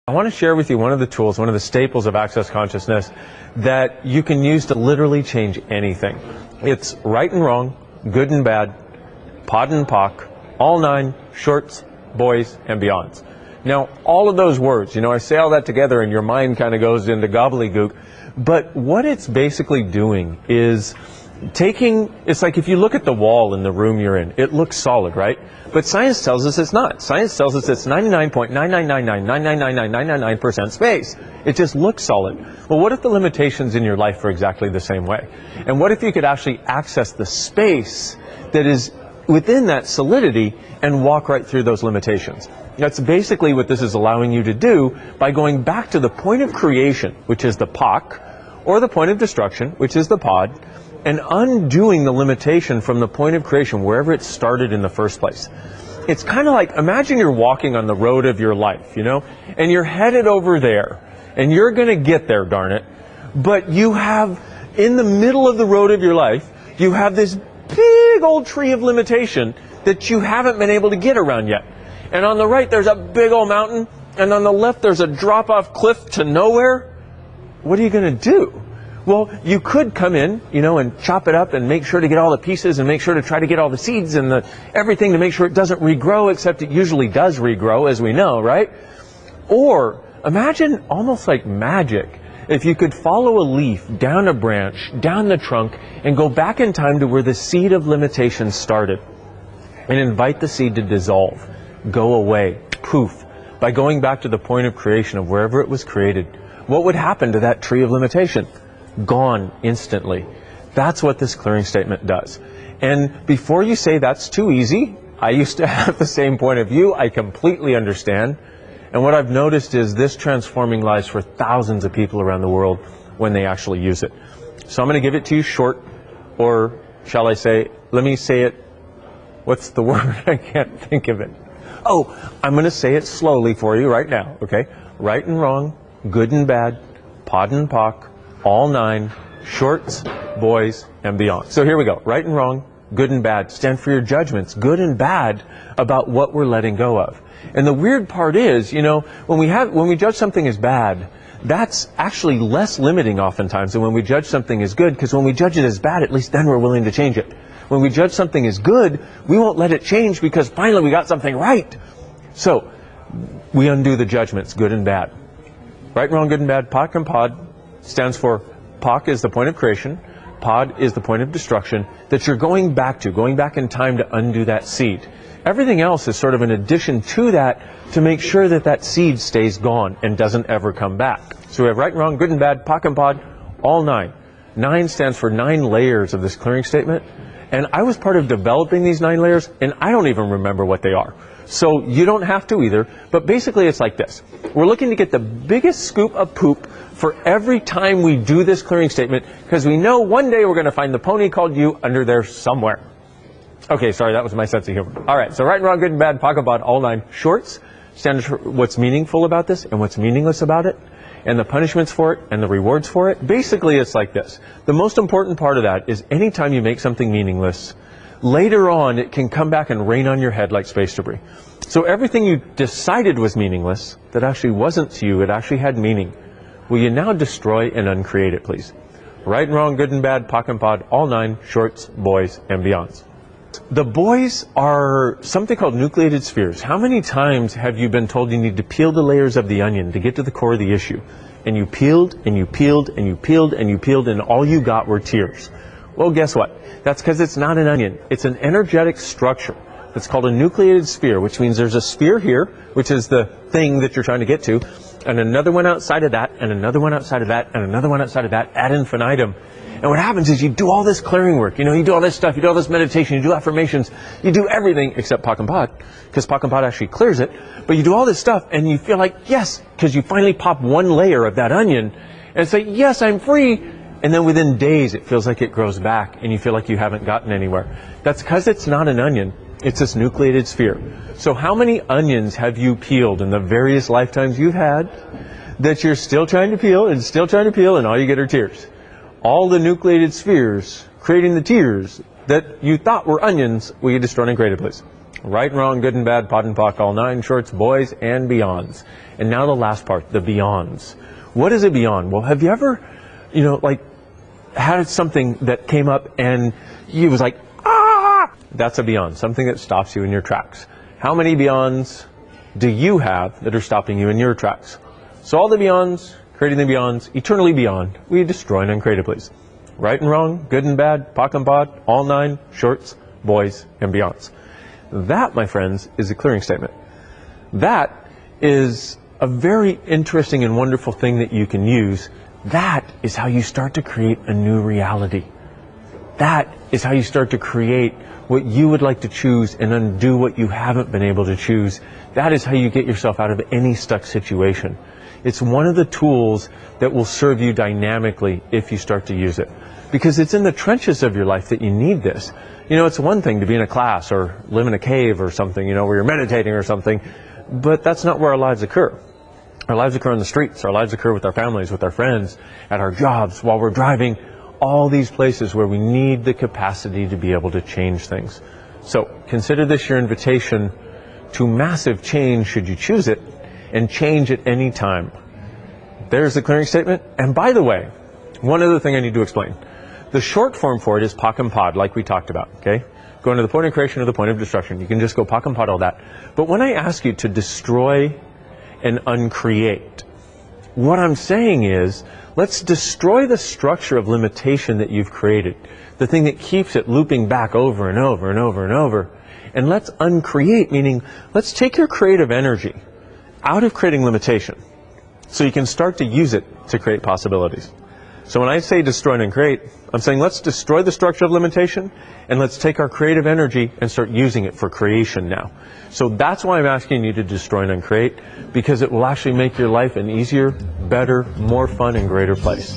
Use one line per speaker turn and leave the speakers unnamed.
I want to share with you one of the tools, one of the staples of Access Consciousness that you can use to literally change anything. It's right and wrong, good and bad, pod and pock, all nine, shorts, boys, and beyonds. Now, all of those words, I say all that together and your mind kind of goes into gobbledygook, but what it's basically doing is it's like if you look at the wall in the room you're in, it looks solid, right? But science tells us it's not. Science tells us it's 99.99999999999% space. It just looks solid. Well, what if the limitations in your life are exactly the same way? And what if you could actually access the space that is within that solidity and walk right through those limitations? That's basically what this is allowing you to do by going back to the point of creation, which is the POC, or the point of destruction, which is the pod, and undoing the limitation from the point of creation, wherever it started in the first place. It's kind of like, imagine you're walking on the road of your life, and you're headed over there, and you're going to get there, darn it, but you have, in the middle of the road of your life, you have this big old tree of limitation that you haven't been able to get around yet. And on the right, there's a big old mountain, and on the left, there's a drop-off cliff to nowhere. What are you going to do? Well, you could come in, and chop it up and make sure to get all the pieces and make sure to try to get all the seeds and everything to make sure it doesn't regrow, except it usually does regrow, as we know, right? Or imagine almost like magic if you could follow a leaf down a branch, down the trunk, and go back in time to where the seed of limitation started and invite the seed to dissolve, go away, poof, by going back to the point of creation of wherever it was created. What would happen to that tree of limitation? Gone instantly. That's what this clearing statement does. And before you say that's too easy, I used to have the same point of view. I completely understand. And what I've noticed is this transforming lives for thousands of people around the world when they actually use it. So I'm going to give it to you short, or shall I say, let me say it, what's the word? I can't think of it. Oh, I'm going to say it slowly for you right now, okay? Right and wrong, good and bad, pod and pock, all nine, shorts, boys, and beyond. So here we go. Right and wrong, good and bad, stand for your judgments, good and bad, about what we're letting go of. And the weird part is, when we judge something as bad, that's actually less limiting oftentimes than when we judge something as good, because when we judge it as bad, at least then we're willing to change it. When we judge something as good, we won't let it change because finally we got something right. So we undo the judgments, good and bad. Right and wrong, good and bad, POC and pod stands for POC is the point of creation, pod is the point of destruction, that you're going back in time to undo that seed. Everything else is sort of an addition to that to make sure that that seed stays gone and doesn't ever come back. So we have right and wrong, good and bad, POC and pod, all nine. 9 stands for 9 layers of this clearing statement. And I was part of developing these 9 layers, and I don't even remember what they are. So you don't have to either, but basically it's like this. We're looking to get the biggest scoop of poop for every time we do this clearing statement, because we know one day we're going to find the pony called you under there somewhere. Okay, sorry, that was my sense of humor. All right, so right and wrong, good and bad, POC and pod, all 9. Shorts stands for what's meaningful about this and what's meaningless about it, and the punishments for it and the rewards for it. Basically, it's like this. The most important part of that is anytime you make something meaningless, later on it can come back and rain on your head like space debris. So everything you decided was meaningless, that actually wasn't to you, it actually had meaning. Will you now destroy and uncreate it, please? Right and wrong, good and bad, POC and pod, all 9, shorts, boys, and beyonds. The boys are something called nucleated spheres. How many times have you been told you need to peel the layers of the onion to get to the core of the issue? And you peeled, and you peeled, and you peeled, and you peeled, and all you got were tears. Well, guess what? That's because it's not an onion. It's an energetic structure. It's called a nucleated sphere, which means there's a sphere here, which is the thing that you're trying to get to, and another one outside of that, and another one outside of that, and another one outside of that, ad infinitum. And what happens is you do all this clearing work, you do all this stuff, you do all this meditation, you do affirmations, you do everything except POC and pod, because POC and pod actually clears it, but you do all this stuff and you feel like, yes, because you finally pop one layer of that onion and say, yes, I'm free, and then within days it feels like it grows back and you feel like you haven't gotten anywhere. That's because it's not an onion, it's this nucleated sphere. So how many onions have you peeled in the various lifetimes you've had that you're still trying to peel and still trying to peel and all you get are tears? All the nucleated spheres creating the tears that you thought were onions will you destroy and create it, please. Right and wrong, good and bad, pot and pock, all nine shorts, boys and beyonds. And now the last part, the beyonds. What is a beyond? Well, have you ever, like had something that came up and you was like, ah! That's a beyond, something that stops you in your tracks. How many beyonds do you have that are stopping you in your tracks? So all the beyonds, creating the beyonds, eternally beyond, we destroy and uncreate it, please. Right and wrong, good and bad, pock and pod, all nine, shorts, boys, and beyonds. That, my friends, is a clearing statement. That is a very interesting and wonderful thing that you can use. That is how you start to create a new reality. That is how you start to create what you would like to choose and undo what you haven't been able to choose. That is how you get yourself out of any stuck situation. It's one of the tools that will serve you dynamically if you start to use it. Because it's in the trenches of your life that you need this. It's one thing to be in a class or live in a cave or something, where you're meditating or something, but that's not where our lives occur. Our lives occur on the streets. Our lives occur with our families, with our friends, at our jobs, while we're driving, all these places where we need the capacity to be able to change things. So consider this your invitation to massive change should you choose it, and change at any time. There's the clearing statement. And by the way, one other thing I need to explain. The short form for it is pock and pod, like we talked about, okay? Going to the point of creation or the point of destruction. You can just go pock and pod all that. But when I ask you to destroy and uncreate, what I'm saying is, let's destroy the structure of limitation that you've created, the thing that keeps it looping back over and over and over and over, and let's uncreate, meaning let's take your creative energy out of creating limitation so you can start to use it to create possibilities. So when I say destroy and uncreate, I'm saying let's destroy the structure of limitation and let's take our creative energy and start using it for creation now. So that's why I'm asking you to destroy and uncreate, because it will actually make your life an easier, better, more fun, and greater place.